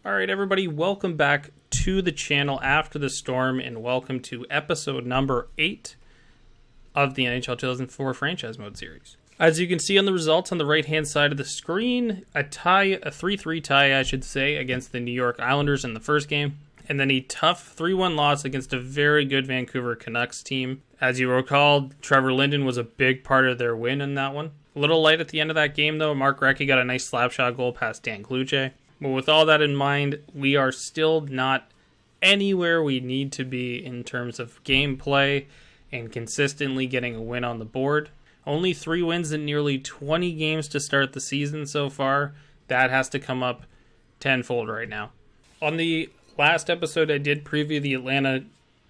Alright everybody, welcome back to the channel after the storm, and welcome to episode number 8 of the NHL 2004 Franchise Mode series. As you can see on the results on the right hand side of the screen, a 3-3 tie I should say, against the New York Islanders in the first game, and then a tough 3-1 loss against a very good Vancouver Canucks team. As you recall, Trevor Linden was a big part of their win in that one. A little light at the end of that game though. Mark Recchi got a nice slapshot goal past Dan Kluche. But with all that in mind, we are still not anywhere we need to be in terms of gameplay and consistently getting a win on the board. Only 3 wins in nearly 20 games to start the season so far. That has to come up tenfold right now. On the last episode, I did preview the Atlanta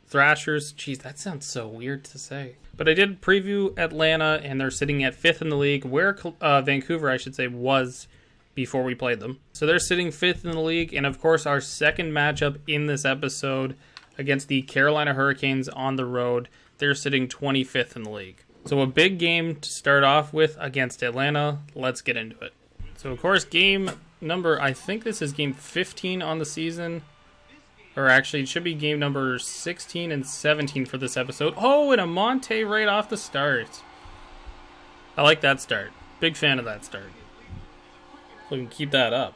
Thrashers. Jeez, that sounds so weird to say. But I did preview Atlanta, and they're sitting at 5th in the league, where Vancouver, I should say, was before we played them. So they're sitting 5th in the league, and of course our second matchup in this episode against the Carolina Hurricanes on the road, they're sitting 25th in the league. So a big game to start off with against Atlanta. Let's get into it. So of course game number, I think this is game 15 on the season, or actually it should be game number 16 and 17 for this episode. Oh, and a Monte right off the start. I like that start. Big fan of that start. We can keep that up.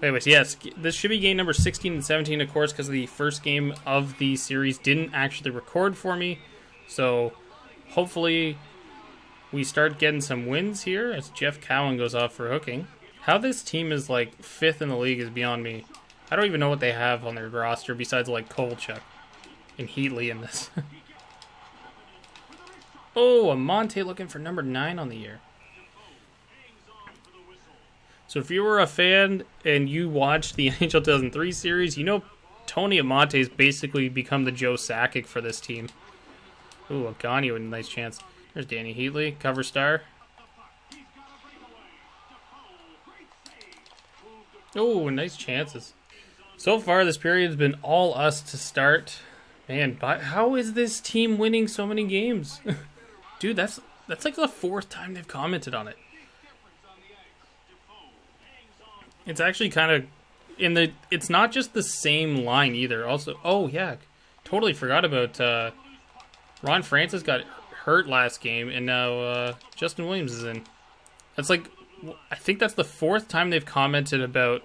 Anyways, yes, this should be game number 16 and 17, of course, because the first game of the series didn't actually record for me. So hopefully we start getting some wins here as Jeff Cowan goes off for hooking. How this team is like 5th in the league is beyond me. I don't even know what they have on their roster besides like Kovalchuk and Heatley in this. Oh, a Monte looking for number 9 on the year. So if you were a fan and you watched the NHL 2003 series, you know Tony Amonte's basically become the Joe Sakic for this team. Ooh, Agani with a nice chance. There's Danny Heatley, cover star. Oh, nice chances. So far, this period has been all us to start. Man, but how is this team winning so many games? Dude, that's like the 4th time they've commented on it. It's actually kind of it's not just the same line either. Also, oh yeah, totally forgot about Ron Francis got hurt last game, and now Justin Williams is in. That's like, I think that's the 4th time they've commented about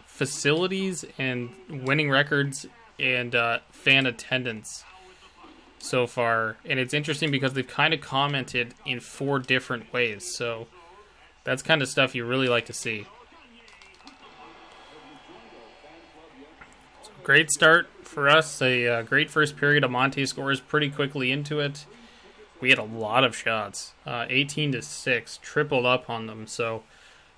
facilities and winning records and fan attendance so far. And it's interesting because they've kind of commented in 4 different ways. So that's kind of stuff you really like to see. Great start for us, a great first period. Amonte scores pretty quickly into it. We had a lot of shots, 18-6, tripled up on them. So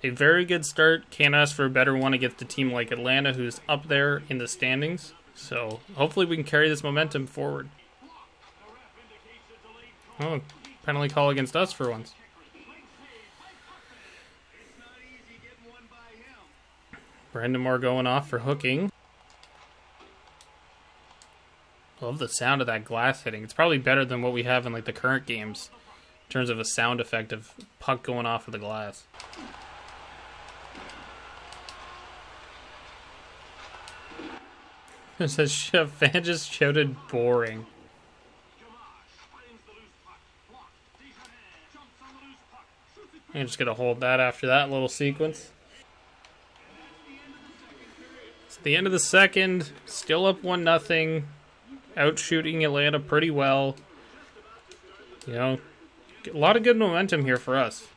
a very good start. Can't ask for a better one against a team like Atlanta, who's up there in the standings. So hopefully we can carry this momentum forward. Oh, penalty call against us for once. Brendan Moore going off for hooking. Love the sound of that glass hitting. It's probably better than what we have in like the current games in terms of a sound effect of puck going off of the glass. It says fan just shouted boring. I'm just gonna hold that after that little sequence. It's the end of the second, still up 1-0. Out shooting Atlanta pretty well. You know, a lot of good momentum here for us.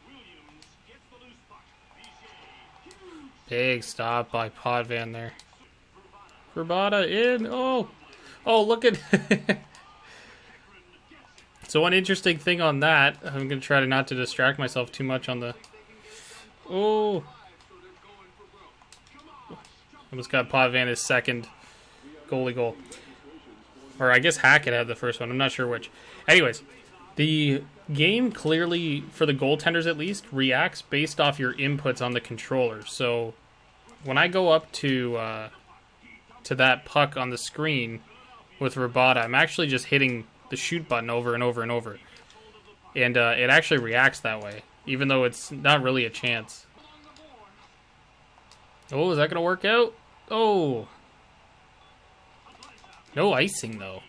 Big stop by Potvin there. Rabada in. Oh, look at. So one interesting thing on that, I'm going to try not to distract myself too much on the. Oh. Almost got Potvin his second goalie goal. Or I guess Hackett had the first one. I'm not sure which. Anyways, the game clearly, for the goaltenders at least, reacts based off your inputs on the controller. So when I go up to that puck on the screen with Rabada, I'm actually just hitting the shoot button over and over and over. And it actually reacts that way, even though it's not really a chance. Oh, is that going to work out? Oh. No icing, though.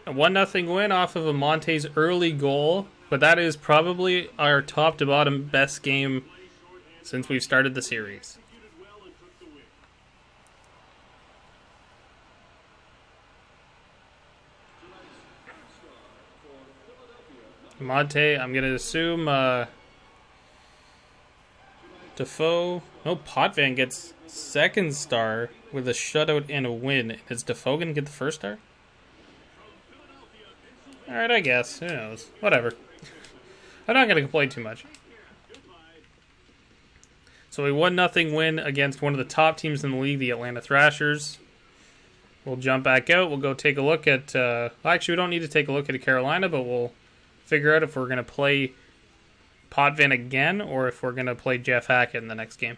A 1-0 win off of Amonte's early goal, but that is probably our top to bottom best game since we've started the series. Amonte, I'm going to assume Defoe. No, Potvin gets second star with a shutout and a win. Is Defoe going to get the first star? Alright, I guess. Who knows? Whatever. I'm not going to complain too much. So a 1-0 win against one of the top teams in the league, the Atlanta Thrashers. We'll jump back out. We'll go take a look at... actually, we don't need to take a look at Carolina, but we'll figure out if we're going to play Potvin again or if we're going to play Jeff Hackett in the next game.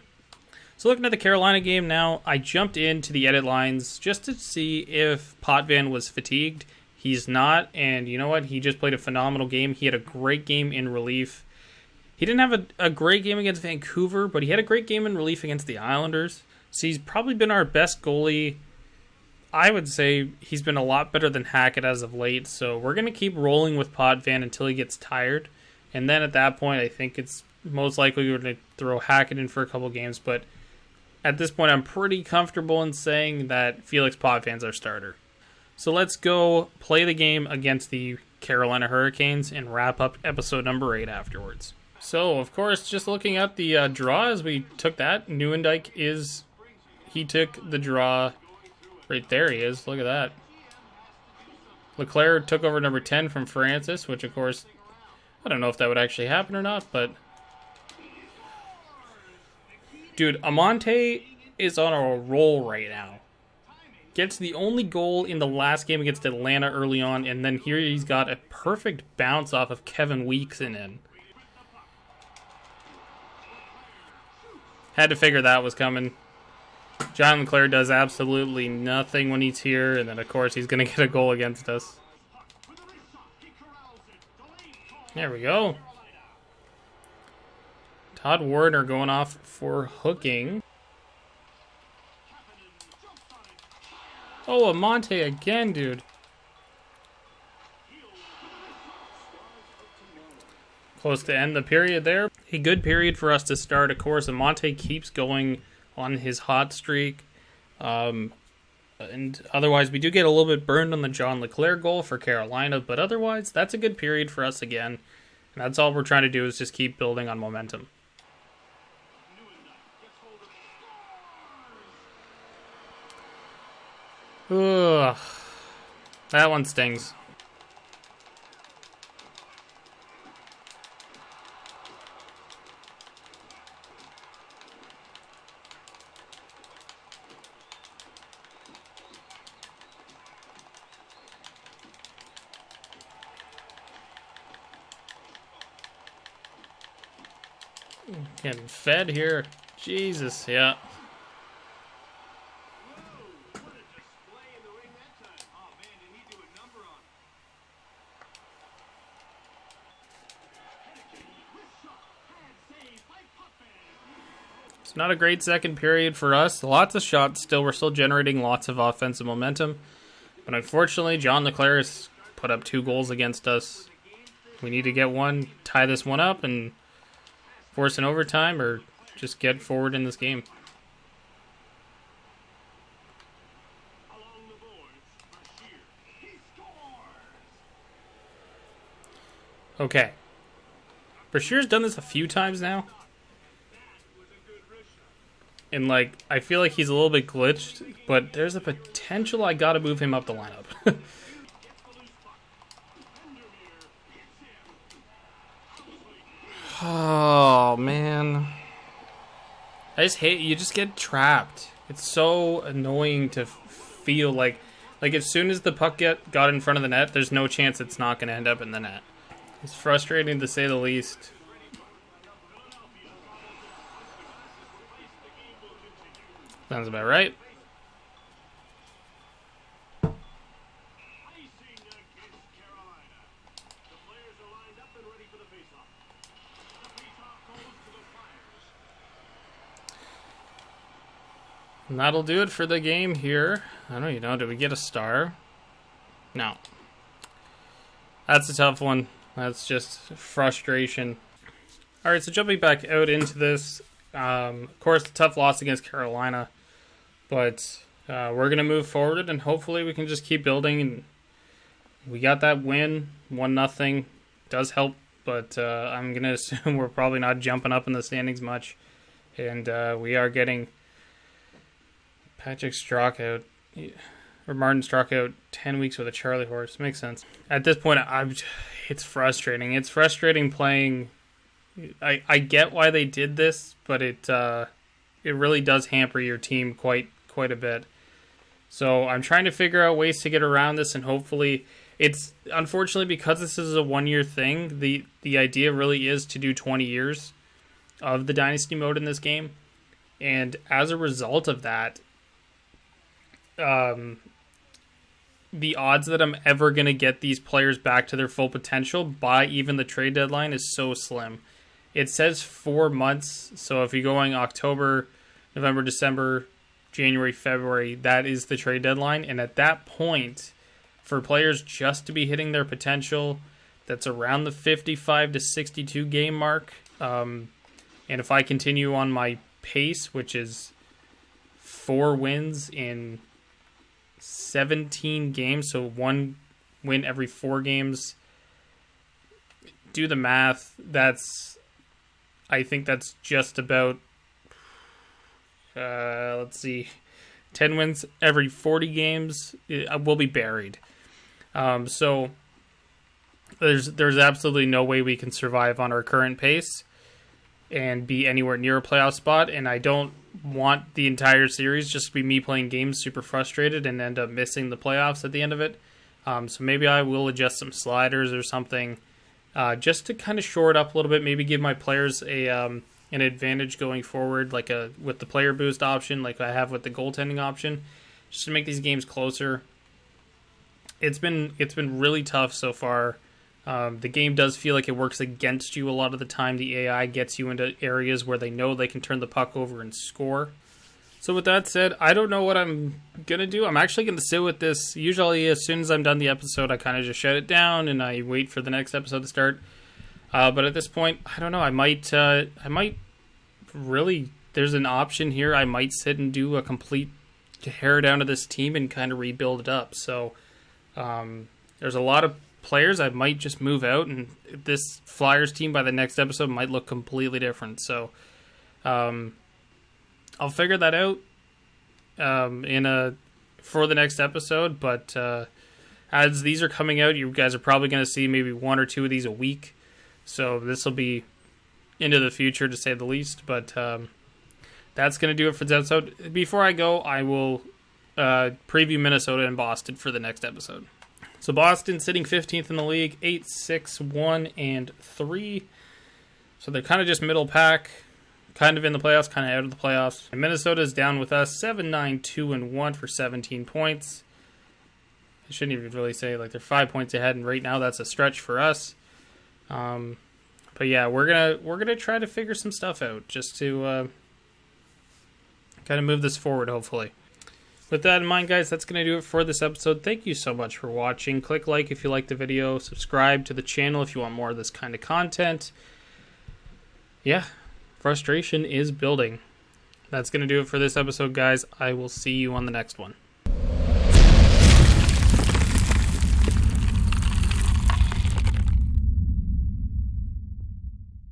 So looking at the Carolina game now, I jumped into the edit lines just to see if Potvin was fatigued. He's not, and you know what? He just played a phenomenal game. He had a great game in relief. He didn't have a great game against Vancouver, but he had a great game in relief against the Islanders. So he's probably been our best goalie. I would say he's been a lot better than Hackett as of late, so we're going to keep rolling with Potvin until he gets tired. And then at that point, I think it's most likely we're going to throw Hackett in for a couple games, but at this point, I'm pretty comfortable in saying that Felix Potvin's our starter. So let's go play the game against the Carolina Hurricanes and wrap up episode number 8 afterwards. So, of course, just looking at the draw as we took that, Nieuwendyk he took the draw right there. He is. Look at that. LeClair took over number 10 from Francis, which, of course, I don't know if that would actually happen or not, but... Dude, Amonte is on a roll right now. Gets the only goal in the last game against Atlanta early on, and then here he's got a perfect bounce off of Kevin Weekson in. Had to figure that was coming. John LeClair does absolutely nothing when he's here, and then of course he's going to get a goal against us. There we go. Todd Warner going off for hooking. Oh, Amonte again, dude. Close to end the period there. A good period for us to start. Of course, Amonte keeps going on his hot streak. And otherwise, we do get a little bit burned on the John LeClair goal for Carolina. But otherwise, that's a good period for us again. And that's all we're trying to do is just keep building on momentum. Ugh. That one stings. Getting fed here. Jesus, yeah. It's not a great second period for us. Lots of shots still. We're still generating lots of offensive momentum. But unfortunately, John LeClair has put up 2 goals against us. We need to get one, tie this one up, and force an overtime or just get forward in this game. Okay. Brashear's done this a few times now. And, I feel like he's a little bit glitched, but there's a potential I gotta move him up the lineup. Oh, man. I just hate, you just get trapped. It's so annoying to feel like as soon as the puck got in front of the net, there's no chance it's not going to end up in the net. It's frustrating to say the least. Sounds about right. And that'll do it for the game here. I don't even know. Did we get a star? No. That's a tough one. That's just frustration. All right, so jumping back out into this. Of course, a tough loss against Carolina. But we're going to move forward, and hopefully we can just keep building. And we got that win, 1-0. Does help, but I'm going to assume we're probably not jumping up in the standings much. And we are getting Patrick Strzok out, or Martin Strzok out 10 weeks with a Charlie horse. Makes sense. At this point, it's frustrating. It's frustrating playing. I get why they did this, but it really does hamper your team quite a bit. So I'm trying to figure out ways to get around this, and hopefully it's, unfortunately, because this is a 1-year thing, the idea really is to do 20 years of the Dynasty mode in this game. And as a result of that, the odds that I'm ever going to get these players back to their full potential by even the trade deadline is so slim. It says 4 months, so if you're going October, November, December, January, February, that is the trade deadline. And at that point, for players just to be hitting their potential, that's around the 55 to 62 game mark. And if I continue on my pace, which is 4 wins in 17 games, so 1 win every 4 games, do the math. I think that's just about, let's see, 10 wins every 40 games will be buried. So there's absolutely no way we can survive on our current pace and be anywhere near a playoff spot. And I don't want the entire series just to be me playing games super frustrated and end up missing the playoffs at the end of it. So maybe I will adjust some sliders or something just to kind of shore it up a little bit. Maybe give my players an advantage going forward, like with the player boost option, like I have with the goaltending option, just to make these games closer. It's been really tough so far. The game does feel like it works against you a lot of the time. The AI gets you into areas where they know they can turn the puck over and score. So with that said, I don't know what I'm going to do. I'm actually going to sit with this. Usually as soon as I'm done the episode, I kind of just shut it down and I wait for the next episode to start. But at this point, I don't know. I might really, there's an option here. I might sit and do a complete tear down of this team and kind of rebuild it up. So there's a lot of players I might just move out, and this Flyers team by the next episode might look completely different. So I'll figure that out for the next episode. But as these are coming out, you guys are probably going to see maybe 1 or 2 of these a week. So this will be into the future, to say the least. But that's going to do it for this episode. Before I go, I will preview Minnesota and Boston for the next episode. So Boston sitting 15th in the league, 8-6-1-3. So they're kind of just middle pack, kind of in the playoffs, kind of out of the playoffs. And Minnesota is down with us, 7-9-2-1 for 17 points. I shouldn't even really say, like, they're 5 points ahead, and right now that's a stretch for us. But yeah, we're gonna try to figure some stuff out just to kind of move this forward, hopefully. With that in mind, guys, that's going to do it for this episode. Thank you so much for watching. Click like if you like the video. Subscribe to the channel if you want more of this kind of content. Yeah, frustration is building. That's going to do it for this episode, guys. I will see you on the next one.